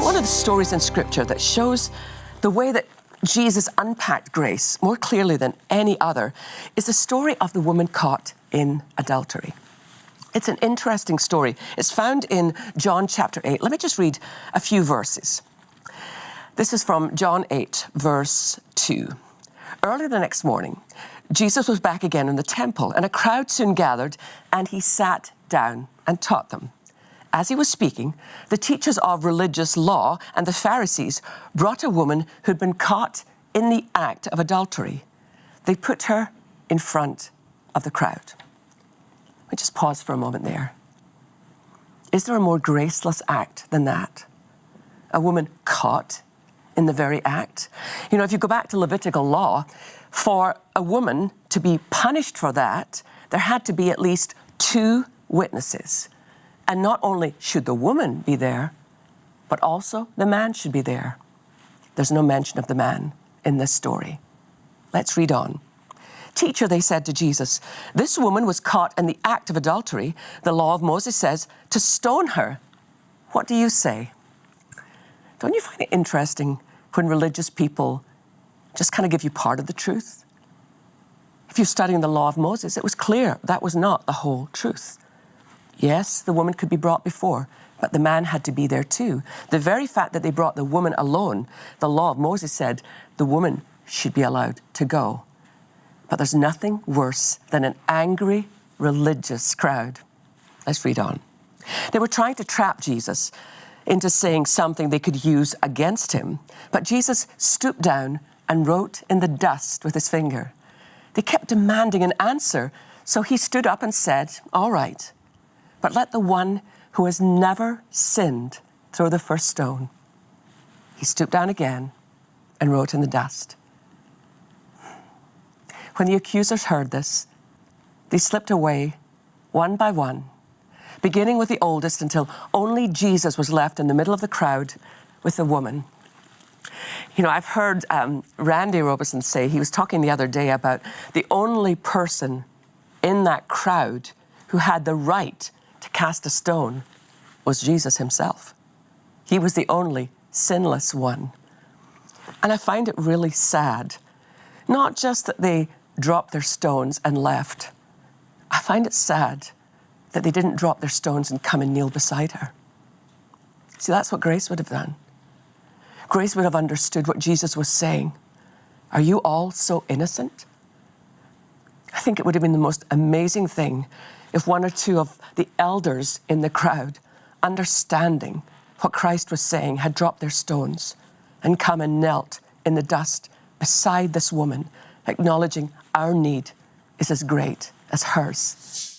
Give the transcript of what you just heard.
One of the stories in Scripture that shows the way that Jesus unpacked grace more clearly than any other is the story of the woman caught in adultery. It's an interesting story. It's found in John chapter 8. Let me just read a few verses. This is from John 8, verse 2. Early the next morning, Jesus was back again in the temple, and a crowd soon gathered, and he sat down and taught them. As he was speaking, the teachers of religious law and the Pharisees brought a woman who'd been caught in the act of adultery. They put her in front of the crowd. Let me just pause for a moment there. Is there a more graceless act than that? A woman caught in the very act? You know, if you go back to Levitical law, for a woman to be punished for that, there had to be at least 2 witnesses. And not only should the woman be there, but also the man should be there. There's no mention of the man in this story. Let's read on. Teacher, they said to Jesus, this woman was caught in the act of adultery. The law of Moses says to stone her. What do you say? Don't you find it interesting when religious people just kind of give you part of the truth? If you're studying the law of Moses, it was clear that was not the whole truth. Yes, the woman could be brought before, but the man had to be there too. The very fact that they brought the woman alone, the law of Moses said the woman should be allowed to go. But there's nothing worse than an angry religious crowd. Let's read on. They were trying to trap Jesus into saying something they could use against him, but Jesus stooped down and wrote in the dust with his finger. They kept demanding an answer, so he stood up and said, all right, but let the one who has never sinned throw the first stone. He stooped down again and wrote in the dust. When the accusers heard this, they slipped away one by one, beginning with the oldest until only Jesus was left in the middle of the crowd with the woman. You know, I've heard Randy Robison say, he was talking the other day about the only person in that crowd who had the right to cast a stone was Jesus himself. He was the only sinless one. And I find it really sad, not just that they dropped their stones and left. I find it sad that they didn't drop their stones and come and kneel beside her. See, that's what grace would have done. Grace would have understood what Jesus was saying. Are you all so innocent? I think it would have been the most amazing thing if one or two of the elders in the crowd, understanding what Christ was saying, had dropped their stones and come and knelt in the dust beside this woman, acknowledging our need is as great as hers.